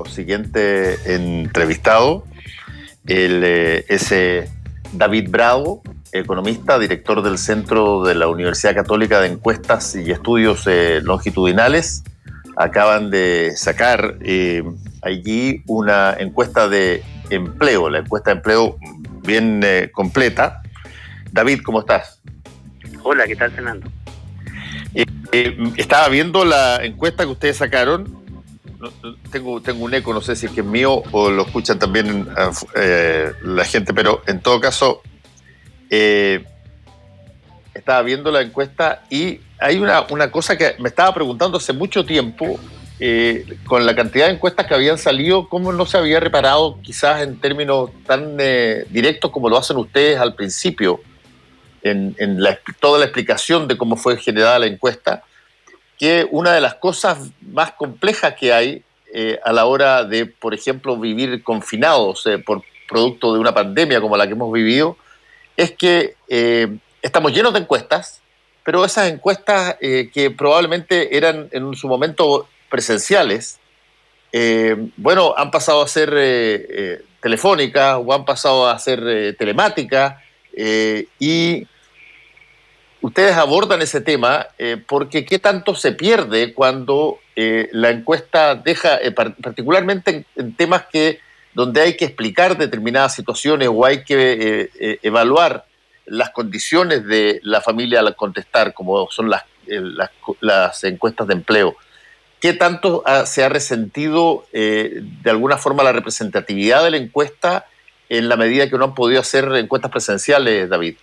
Siguiente entrevistado, es David Bravo, economista, director del Centro de la Universidad Católica de Encuestas y Estudios Longitudinales. Acaban de sacar allí una encuesta de empleo, la encuesta de empleo bien completa. David, ¿cómo estás? Hola, ¿qué tal, Fernando? Estaba viendo la encuesta que ustedes sacaron. Tengo un eco, no sé si es que es mío o lo escuchan también la gente, pero en todo caso estaba viendo la encuesta y hay una cosa que me estaba preguntando hace mucho tiempo, con la cantidad de encuestas que habían salido, cómo no se había reparado quizás en términos tan directos como lo hacen ustedes al principio, en toda la explicación de cómo fue generada la encuesta, que una de las cosas más complejas que hay a la hora de, por ejemplo, vivir confinados por producto de una pandemia como la que hemos vivido, es que estamos llenos de encuestas, pero esas encuestas que probablemente eran en su momento presenciales, bueno, han pasado a ser telefónicas o han pasado a ser telemáticas, y ustedes abordan ese tema porque qué tanto se pierde cuando la encuesta deja, particularmente en temas donde hay que explicar determinadas situaciones o hay que evaluar las condiciones de la familia al contestar, como son las encuestas de empleo. ¿Qué tanto se ha resentido de alguna forma la representatividad de la encuesta en la medida que no han podido hacer encuestas presenciales, David?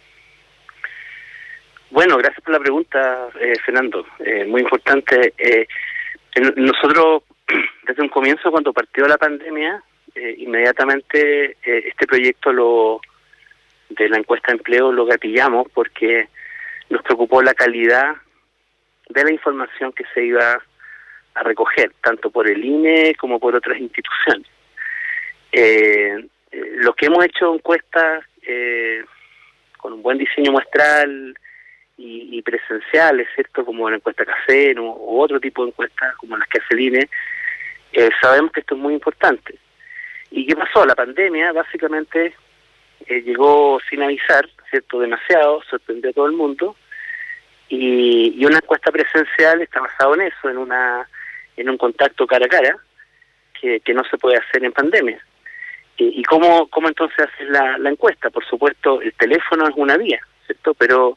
Bueno, gracias por la pregunta, Fernando. Muy importante. Nosotros, desde un comienzo, cuando partió la pandemia, inmediatamente este proyecto de la encuesta de empleo lo gatillamos porque nos preocupó la calidad de la información que se iba a recoger, tanto por el INE como por otras instituciones. Los que hemos hecho encuestas con un buen diseño muestral y presenciales, ¿cierto?, como la encuesta CACEN u otro tipo de encuestas como las que hace el INE, sabemos que esto es muy importante. ¿Y qué pasó? La pandemia básicamente llegó sin avisar, ¿cierto?, demasiado, sorprendió a todo el mundo, y una encuesta presencial está basada en eso, en un contacto cara a cara, que no se puede hacer en pandemia. ¿Y cómo entonces haces la encuesta? Por supuesto, el teléfono es una vía, ¿cierto?, pero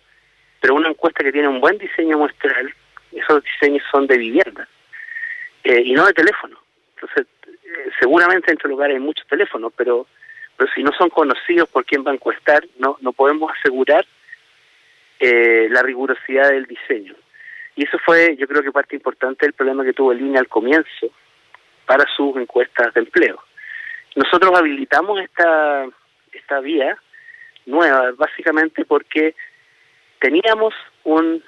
una encuesta que tiene un buen diseño muestral, esos diseños son de vivienda y no de teléfono. Entonces, seguramente en este lugar hay muchos teléfonos, pero si no son conocidos por quién va a encuestar, no podemos asegurar la rigurosidad del diseño. Y eso fue, yo creo que parte importante del problema que tuvo el INE al comienzo para sus encuestas de empleo. Nosotros habilitamos esta vía nueva básicamente porque teníamos un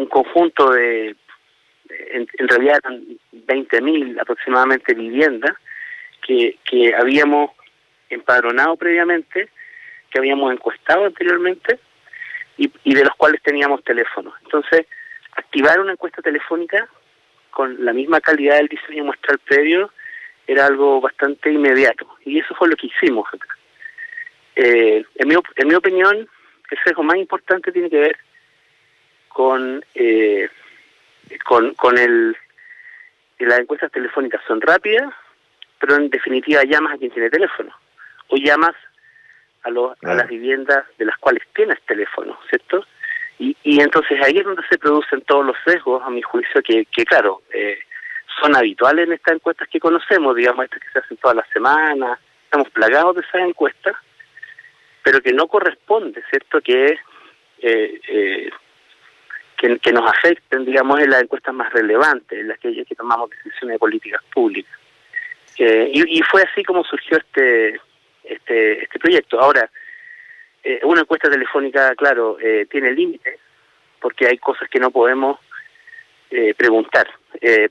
conjunto de, en realidad eran 20.000 aproximadamente viviendas que habíamos empadronado previamente, que habíamos encuestado anteriormente y de los cuales teníamos teléfonos. Entonces, activar una encuesta telefónica con la misma calidad del diseño muestral previo era algo bastante inmediato, y eso fue lo que hicimos acá. En mi opinión, el sesgo más importante tiene que ver con las encuestas telefónicas son rápidas, pero en definitiva llamas a quien tiene teléfono, o llamas a las viviendas de las cuales tienes teléfono, ¿cierto? Y entonces ahí es donde se producen todos los sesgos, a mi juicio, que claro, son habituales en estas encuestas que conocemos, digamos, estas que se hacen todas las semanas. Estamos plagados de esas encuestas, pero que no corresponde, ¿cierto?, que nos afecten, digamos, en las encuestas más relevantes, en las que tomamos decisiones de políticas públicas. Y fue así como surgió este proyecto. Ahora, una encuesta telefónica, claro, tiene límites, porque hay cosas que no podemos preguntar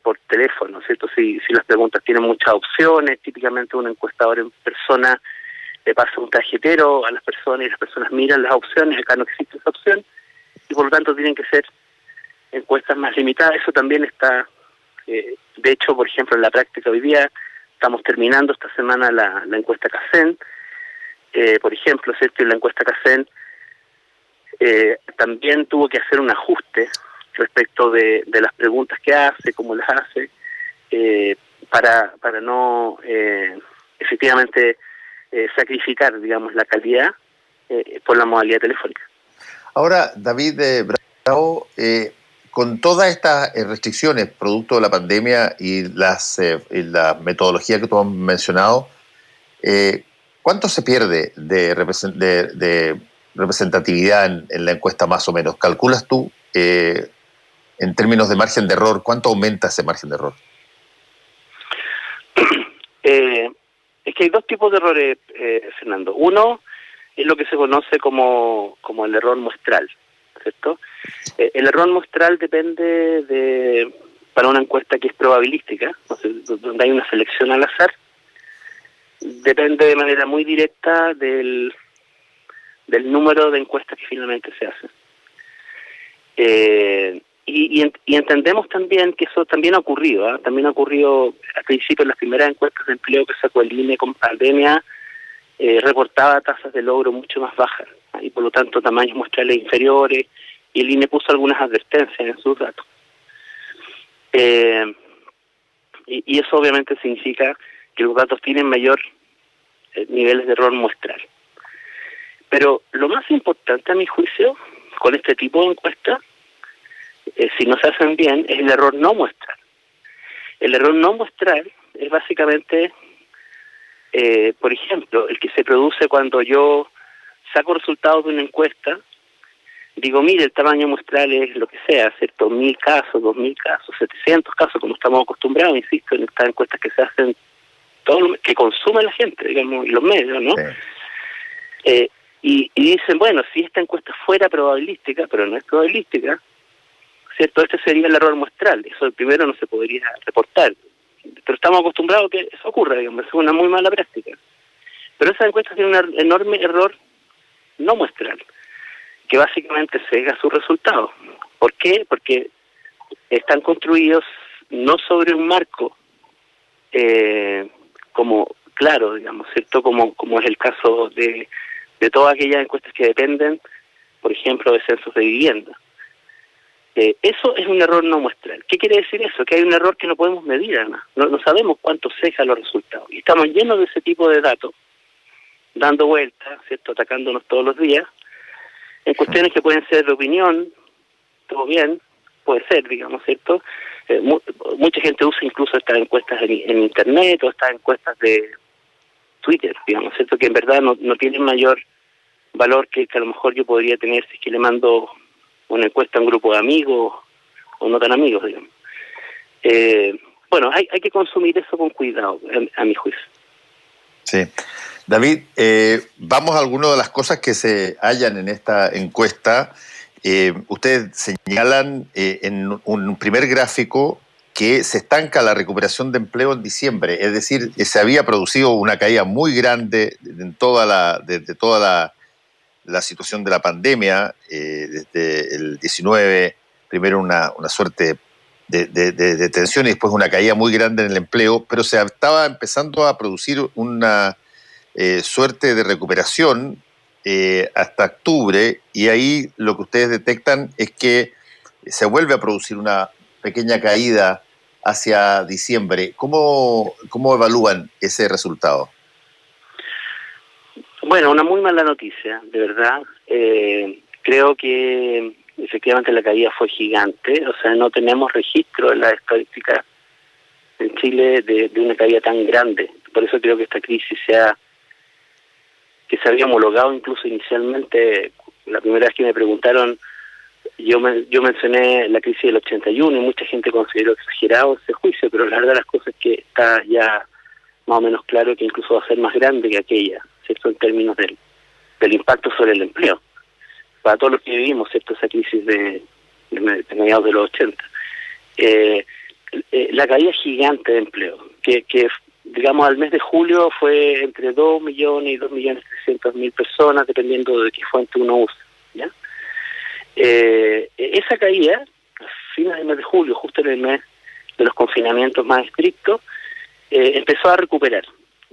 por teléfono, ¿cierto? Si las preguntas tienen muchas opciones, típicamente un encuestador en persona le pasa un tarjetero a las personas y las personas miran las opciones. Acá no existe esa opción y por lo tanto tienen que ser encuestas más limitadas. Eso también está De hecho, por ejemplo, en la práctica hoy día estamos terminando esta semana la encuesta CACEN, por ejemplo, ¿cierto? Y la encuesta CACEN también tuvo que hacer un ajuste respecto de las preguntas que hace, cómo las hace, para no efectivamente sacrificar, digamos, la calidad por la modalidad telefónica. Ahora, David Bravo, con todas estas restricciones producto de la pandemia y la metodología que tú has mencionado, ¿cuánto se pierde de representatividad en la encuesta más o menos? ¿Calculas tú, en términos de margen de error, cuánto aumenta ese margen de error? Es que hay dos tipos de errores, Fernando. Uno es lo que se conoce como el error muestral, ¿cierto? El error muestral depende para una encuesta que es probabilística, o sea, donde hay una selección al azar, depende de manera muy directa del número de encuestas que finalmente se hacen. Y entendemos también que eso también ha ocurrido, también ha ocurrido al principio en las primeras encuestas de empleo que sacó el INE con pandemia, reportaba tasas de logro mucho más bajas, y por lo tanto tamaños muestrales inferiores, y el INE puso algunas advertencias en sus datos. Y eso obviamente significa que los datos tienen mayor niveles de error muestral. Pero lo más importante a mi juicio con este tipo de encuestas, si no se hacen bien, es el error no muestral. El error no muestral es básicamente, por ejemplo, el que se produce cuando yo saco resultados de una encuesta, digo, mire, el tamaño muestral es lo que sea, ¿cierto? 1.000 casos, 2.000 casos, 700 casos, como estamos acostumbrados, insisto, en estas encuestas que se hacen, que consume la gente, digamos, y los medios, ¿no? Sí. Y dicen, bueno, si esta encuesta fuera probabilística, pero no es probabilística, ¿cierto? Este sería el error muestral, eso primero no se podría reportar, pero estamos acostumbrados a que eso ocurra, digamos, es una muy mala práctica. Pero esa encuesta tiene un enorme error no muestral, que básicamente sesga su resultado. ¿Por qué? Porque están construidos no sobre un marco como claro, digamos, ¿cierto? Como es el caso de todas aquellas encuestas que dependen, por ejemplo, de censos de vivienda. Eso es un error no muestral. ¿Qué quiere decir eso? Que hay un error que no podemos medir, además. No sabemos cuánto sesga los resultados. Y estamos llenos de ese tipo de datos, dando vueltas, ¿cierto? Atacándonos todos los días, en cuestiones que pueden ser de opinión, todo bien, puede ser, digamos, ¿cierto? Mucha gente usa incluso estas encuestas en Internet o estas encuestas de Twitter, digamos, ¿cierto? Que en verdad no tienen mayor valor que a lo mejor yo podría tener si es que le mando una encuesta a un grupo de amigos o no tan amigos, digamos. Bueno, hay que consumir eso con cuidado, a mi juicio. Sí. David, vamos a algunas de las cosas que se hallan en esta encuesta. Ustedes señalan en un primer gráfico que se estanca la recuperación de empleo en diciembre, es decir, se había producido una caída muy grande en toda la situación de la pandemia, desde el 19, primero una suerte de tensión y después una caída muy grande en el empleo, pero se estaba empezando a producir una suerte de recuperación hasta octubre, y ahí lo que ustedes detectan es que se vuelve a producir una pequeña caída hacia diciembre. ¿Cómo evalúan ese resultado? Bueno, una muy mala noticia, de verdad. Creo que efectivamente la caída fue gigante, o sea, no tenemos registro en la estadística en Chile de una caída tan grande. Por eso creo que esta crisis que se había homologado incluso inicialmente. La primera vez que me preguntaron, yo mencioné la crisis del 81 y mucha gente consideró exagerado ese juicio, pero la verdad de las cosas es que está ya más o menos claro que incluso va a ser más grande que aquella, ¿cierto? En términos del impacto sobre el empleo. Para todos los que vivimos, ¿cierto? Esa crisis de mediados de los 80. La caída gigante de empleo, que digamos al mes de julio fue entre 2 millones y 2.300.000 personas, dependiendo de qué fuente uno use, ¿ya? Esa caída, a fines del mes de julio, justo en el mes los confinamientos más estrictos, empezó a recuperar.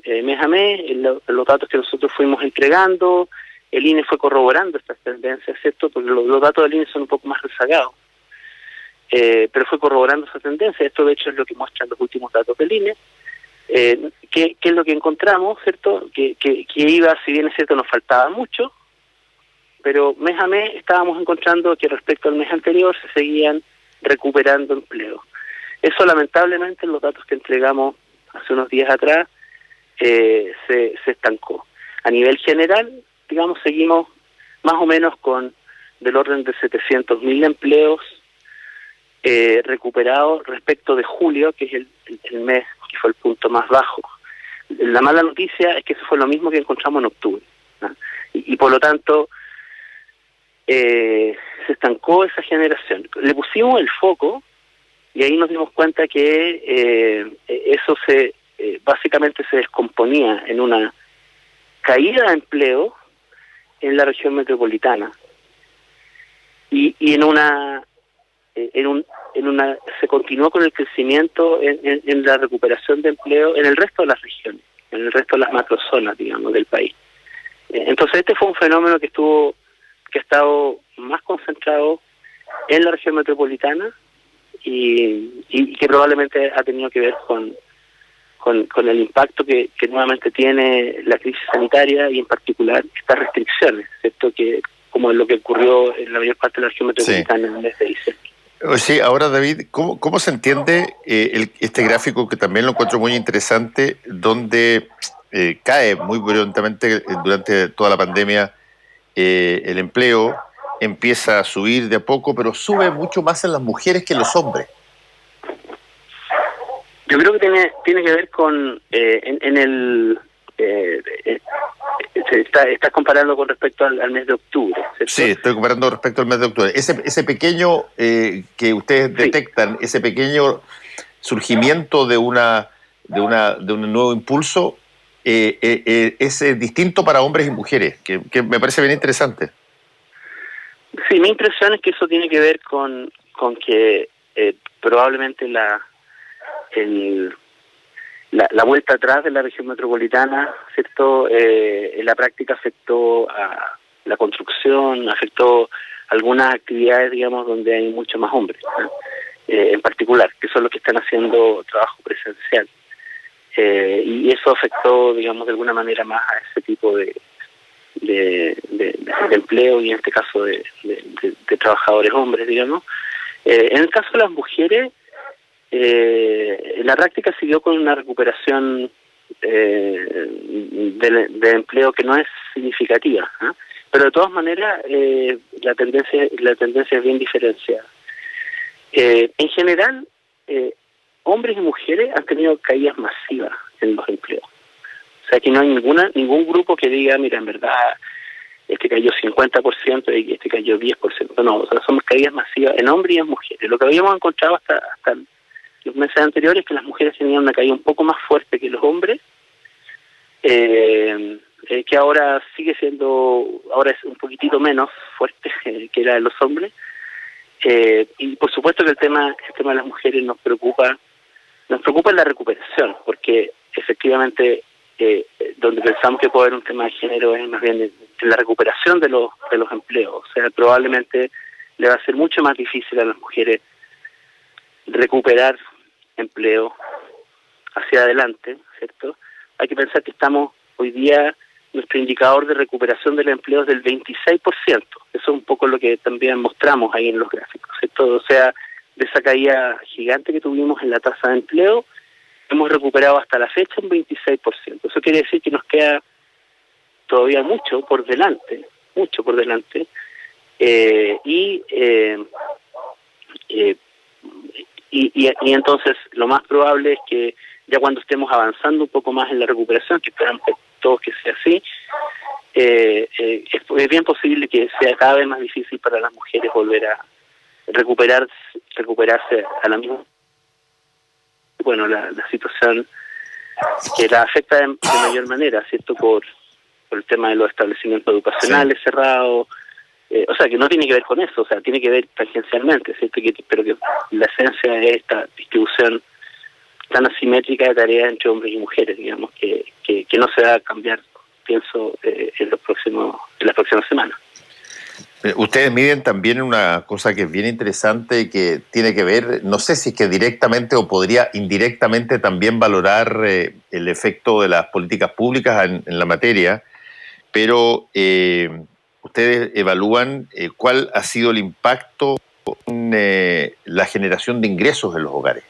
Mes a mes, los datos que nosotros fuimos entregando, el INE fue corroborando estas tendencias, ¿cierto? Porque los datos del INE son un poco más rezagados. Pero fue corroborando esa tendencia. Esto, de hecho, es lo que muestran los últimos datos del INE. ¿Qué es lo que encontramos, cierto? Que iba, si bien es cierto, nos faltaba mucho, pero mes a mes estábamos encontrando que respecto al mes anterior se seguían recuperando empleos. Eso, lamentablemente, en los datos que entregamos hace unos días atrás, se estancó. A nivel general, digamos, seguimos más o menos con del orden de 700.000 empleos recuperados respecto de julio, que es el mes que fue el punto más bajo. La mala noticia es que eso fue lo mismo que encontramos en octubre, ¿no? Y por lo tanto se estancó esa generación. Le pusimos el foco y ahí nos dimos cuenta que eso básicamente se descomponía en una caída de empleo en la región metropolitana y se continuó con el crecimiento en la recuperación de empleo en el resto de las regiones, en el resto de las macrozonas, digamos, del país. Entonces este fue un fenómeno que ha estado más concentrado en la región metropolitana y que probablemente ha tenido que ver con el impacto que nuevamente tiene la crisis sanitaria y en particular estas restricciones, ¿cierto? Que como es lo que ocurrió en la mayor parte de la región metropolitana en el mes de diciembre. Sí, ahora David, ¿cómo se entiende este gráfico que también lo encuentro muy interesante, donde cae muy violentamente durante toda la pandemia el empleo, empieza a subir de a poco, pero sube mucho más en las mujeres que en los hombres? Yo creo que tiene que ver con estás comparando con respecto al mes de octubre, ¿cierto? Sí, estoy comparando respecto al mes de octubre. Ese pequeño que ustedes detectan, ese pequeño surgimiento de un nuevo impulso, es distinto para hombres y mujeres, que me parece bien interesante. Sí, mi impresión es que eso tiene que ver con que probablemente la vuelta atrás de la región metropolitana, ¿cierto? En la práctica afectó a la construcción, afectó algunas actividades, digamos, donde hay mucho más hombres, ¿no? En particular, que son los que están haciendo trabajo presencial. Y eso afectó, digamos, de alguna manera más a ese tipo de empleo y en este caso de trabajadores hombres, digamos. En el caso de las mujeres, la práctica siguió con una recuperación de empleo que no es significativa, ¿eh? Pero de todas maneras la tendencia es bien diferenciada. En general, hombres y mujeres han tenido caídas masivas en los empleos. O sea que no hay ningún grupo que diga, mira, en verdad este cayó 50% y este cayó 10%. No, o sea, son caídas masivas en hombres y en mujeres. Lo que habíamos encontrado hasta los meses anteriores es que las mujeres tenían una caída un poco más fuerte que los hombres, que ahora sigue siendo, ahora es un poquitito menos fuerte que la de los hombres. Y por supuesto que el tema de las mujeres nos preocupa en la recuperación, porque efectivamente donde pensamos que puede haber un tema de género es más bien en la recuperación de los empleos. O sea, probablemente le va a ser mucho más difícil a las mujeres recuperar empleo hacia adelante, ¿cierto? Hay que pensar que estamos hoy día, nuestro indicador de recuperación del empleo es del 26%. Eso es un poco lo que también mostramos ahí en los gráficos, ¿cierto? O sea, de esa caída gigante que tuvimos en la tasa de empleo, hemos recuperado hasta la fecha un 26%. Eso quiere decir que nos queda todavía mucho por delante. Y entonces lo más probable es que ya cuando estemos avanzando un poco más en la recuperación, que esperamos que todos que sea así, es bien posible que sea cada vez más difícil para las mujeres volver a recuperarse a la misma. Bueno, la situación que la afecta de mayor manera, ¿cierto? Por el tema de los establecimientos educacionales cerrados, o sea, que no tiene que ver con eso, o sea, tiene que ver tangencialmente, ¿cierto? Pero que la esencia de esta distribución tan asimétrica de tareas entre hombres y mujeres, digamos, que no se va a cambiar, pienso, en las próximas semanas. Ustedes miden también una cosa que es bien interesante y que tiene que ver, no sé si es que directamente o podría indirectamente también valorar el efecto de las políticas públicas en la materia, pero ustedes evalúan cuál ha sido el impacto en la generación de ingresos en los hogares.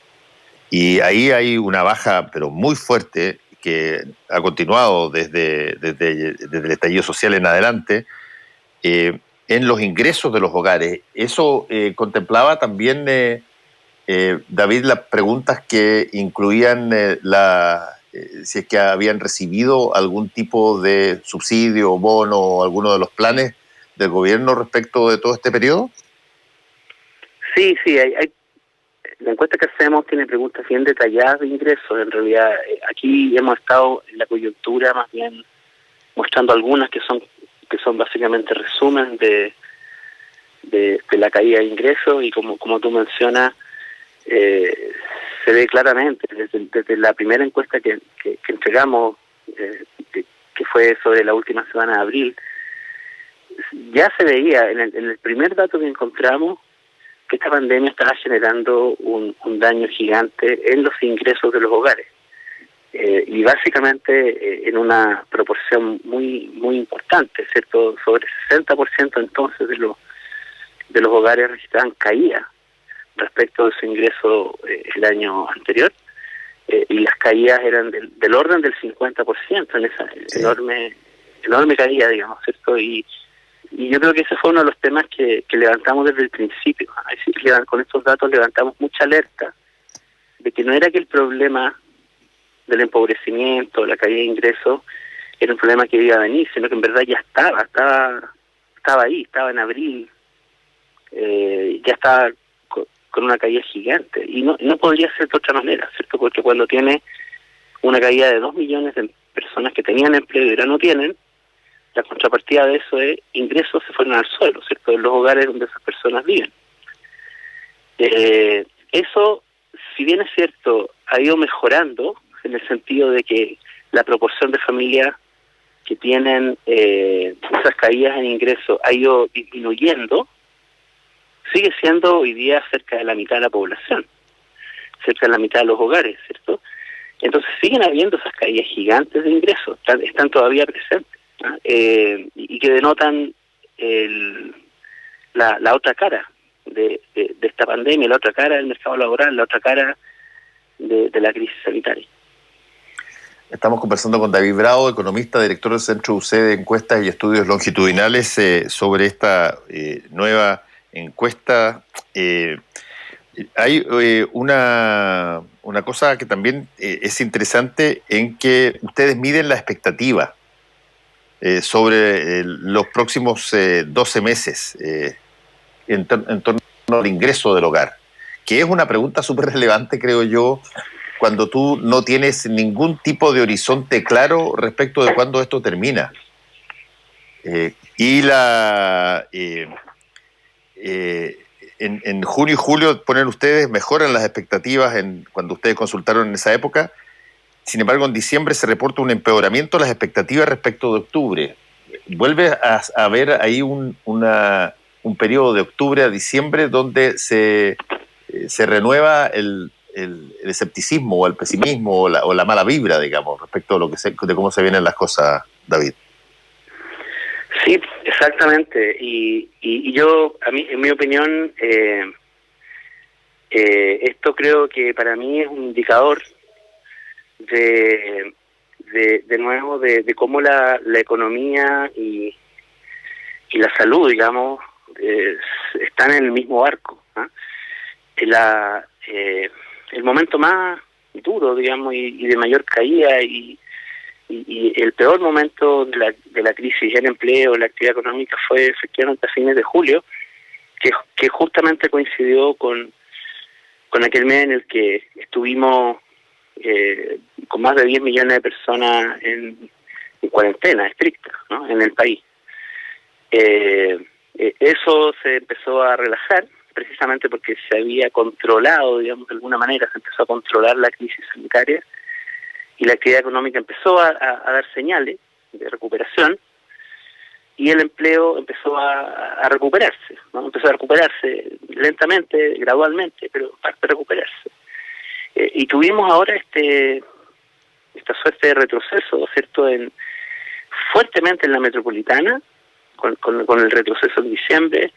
Y ahí hay una baja, pero muy fuerte, que ha continuado desde el estallido social en adelante, en los ingresos de los hogares. Eso contemplaba también, David, las preguntas que incluían si es que habían recibido algún tipo de subsidio o bono o alguno de los planes del gobierno respecto de todo este periodo. Sí, la encuesta que hacemos tiene preguntas bien detalladas de ingresos. En realidad, aquí hemos estado en la coyuntura más bien mostrando algunas que son básicamente resumen de la caída de ingresos, y como tú mencionas, se ve claramente desde la primera encuesta que entregamos, que fue sobre la última semana de abril. Ya se veía en el primer dato que encontramos que esta pandemia estaba generando un daño gigante en los ingresos de los hogares, y básicamente en una proporción muy muy importante, ¿cierto? Sobre 60% entonces de los hogares registraban caída respecto de su ingreso el año anterior, y las caídas eran del orden del 50% en esa enorme caída, digamos, ¿cierto? Y yo creo que ese fue uno de los temas que levantamos desde el principio. Es decir, con estos datos levantamos mucha alerta de que no era que el problema del empobrecimiento, la caída de ingresos, era un problema que iba a venir, sino que en verdad ya estaba ahí, estaba en abril, ya estaba con una caída gigante, y no podría ser de otra manera, ¿cierto? Porque cuando tiene una caída de 2 millones de personas que tenían empleo y ahora no tienen, la contrapartida de eso es ingresos se fueron al suelo, ¿cierto? En los hogares donde esas personas viven. Eso, si bien es cierto, ha ido mejorando en el sentido de que la proporción de familias que tienen esas caídas en ingresos ha ido disminuyendo, sigue siendo hoy día cerca de la mitad de la población, cerca de la mitad de los hogares, ¿cierto? Entonces siguen habiendo esas caídas gigantes de ingresos, están todavía presentes, ¿no? Y que denotan la otra cara de esta pandemia, la otra cara del mercado laboral, la otra cara de la crisis sanitaria. Estamos conversando con David Bravo, economista, director del Centro UC de Encuestas y Estudios Longitudinales, sobre esta nueva encuesta. Hay una cosa que también es interesante, en que ustedes miden la expectativa sobre los próximos 12 meses en torno al ingreso del hogar, que es una pregunta súper relevante, creo yo, cuando tú no tienes ningún tipo de horizonte claro respecto de cuándo esto termina. En junio y julio, ponen ustedes, mejoran las expectativas cuando ustedes consultaron en esa época. Sin embargo, en diciembre se reporta un empeoramiento de las expectativas respecto de octubre. Vuelve a haber ahí un periodo de octubre a diciembre donde se renueva el escepticismo o el pesimismo o la mala vibra, digamos, respecto a de cómo se vienen las cosas, David. Sí, exactamente. Y yo, en mi opinión, esto creo que para mí es un indicador de nuevo de cómo la economía y la salud, digamos, están en el mismo barco, ¿no? El momento más duro, digamos, y de mayor caída y el peor momento de la crisis en empleo, la actividad económica, fue efectivamente a fines de julio, que justamente coincidió con aquel mes en el que estuvimos con más de 10 millones de personas en cuarentena estricta, ¿no?, en el país. Eso se empezó a relajar precisamente porque se había controlado, digamos, de alguna manera, se empezó a controlar la crisis sanitaria y la actividad económica empezó a dar señales de recuperación y el empleo empezó a recuperarse, ¿no? Empezó a recuperarse lentamente, gradualmente, pero a recuperarse. Y tuvimos ahora esta suerte de retroceso, ¿cierto?, fuertemente en la metropolitana, con el retroceso en diciembre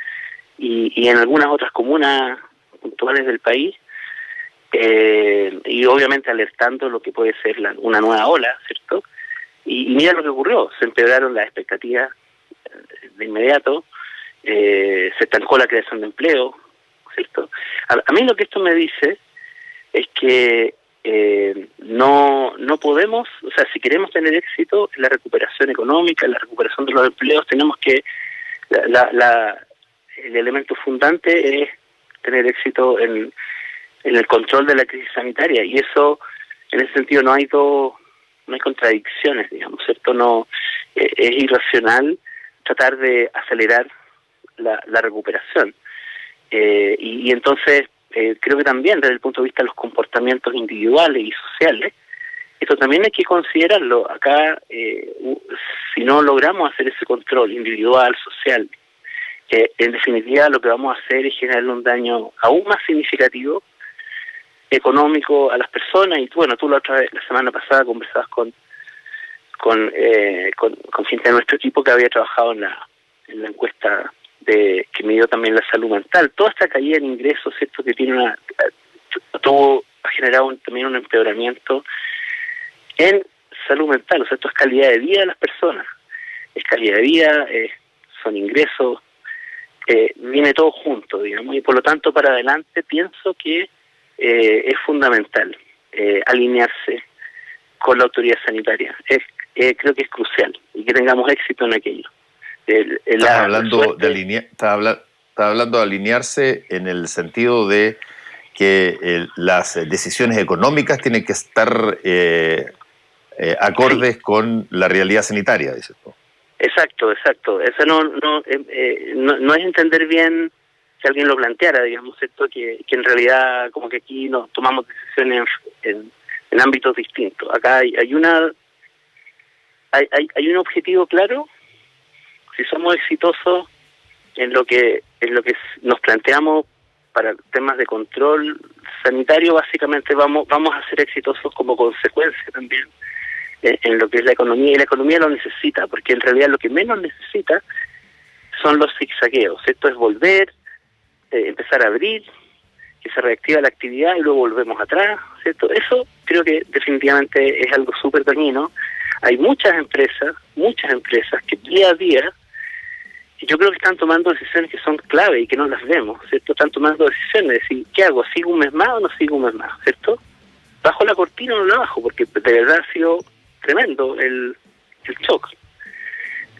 y en algunas otras comunas puntuales del país, y obviamente alertando lo que puede ser una nueva ola, ¿cierto? Y mira lo que ocurrió, se empeoraron las expectativas de inmediato, se estancó la creación de empleo, ¿cierto? A mí lo que esto me dice es que no podemos, o sea, si queremos tener éxito en la recuperación económica, en la recuperación de los empleos, tenemos que, el elemento fundante es tener éxito en el control de la crisis sanitaria, y eso, en ese sentido, no hay contradicciones, digamos, ¿cierto? No es irracional tratar de acelerar la recuperación. Y entonces, creo que también desde el punto de vista de los comportamientos individuales y sociales, esto también hay que considerarlo. Acá, si no logramos hacer ese control individual, social, en definitiva lo que vamos a hacer es generarle un daño aún más significativo económico a las personas. Y bueno, tú la semana pasada conversabas con gente de nuestro equipo que había trabajado en la encuesta que midió también la salud mental. Toda esta caída en ingresos, ¿cierto?, que ha generado también un empeoramiento en salud mental. O sea, esto es calidad de vida de las personas, es calidad de vida, son ingresos, viene todo junto, digamos, y por lo tanto para adelante pienso que es fundamental alinearse con la autoridad sanitaria. Creo que es crucial y que tengamos éxito en aquello. Estás hablando de alinearse en el sentido de que las decisiones económicas tienen que estar acordes con la realidad sanitaria, dices tú. Exacto. Eso no es entender bien, si alguien lo planteara, digamos, ¿cierto?, que en realidad como que aquí nos tomamos decisiones en ámbitos distintos. Acá hay un objetivo claro. Si somos exitosos en lo que nos planteamos para temas de control sanitario, básicamente vamos a ser exitosos como consecuencia también en lo que es la economía, y la economía lo necesita, porque en realidad lo que menos necesita son los zigzagueos. Esto es volver, empezar a abrir, que se reactiva la actividad y luego volvemos atrás, ¿cierto? Eso creo que definitivamente es algo súper dañino. Hay muchas empresas que día a día, yo creo que están tomando decisiones que son clave y que no las vemos, ¿cierto? Están tomando decisiones de decir, ¿qué hago? ¿Sigo un mes más o no sigo un mes más? ¿Cierto? ¿Bajo la cortina o no la bajo? Porque de verdad ha sido tremendo el shock.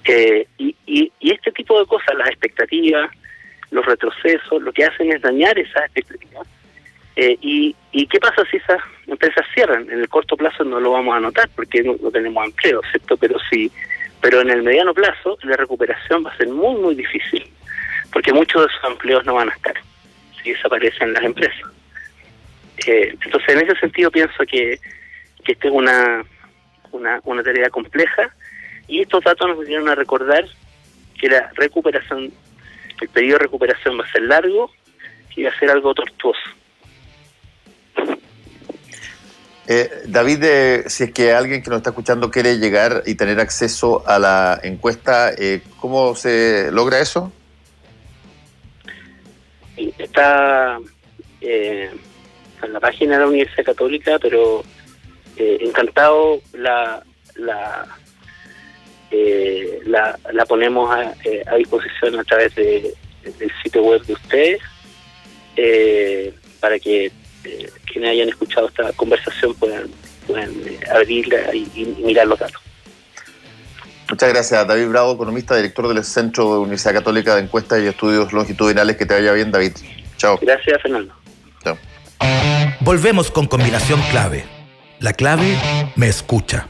Y este tipo de cosas, las expectativas, los retrocesos, lo que hacen es dañar esas expectativas. ¿Y qué pasa si esas empresas cierran? En el corto plazo no lo vamos a notar porque no tenemos empleo, ¿cierto? Pero en el mediano plazo la recuperación va a ser muy, muy difícil, porque muchos de esos empleos no van a estar si desaparecen las empresas. Entonces, en ese sentido pienso que esta es una tarea compleja, y estos datos nos vinieron a recordar que la recuperación, el periodo de recuperación va a ser largo y va a ser algo tortuoso. David, si es que alguien que nos está escuchando quiere llegar y tener acceso a la encuesta, ¿cómo se logra eso? Está en la página de la Universidad Católica, pero encantado la ponemos a disposición a través del sitio web de ustedes, para que quienes hayan escuchado esta conversación puedan abrirla y mirar los datos. Muchas gracias, David Bravo, economista, director del Centro de Universidad Católica de Encuestas y Estudios Longitudinales. Que te vaya bien, David. Chao. Gracias, Fernando. Chao. Volvemos con Combinación Clave. La clave me escucha.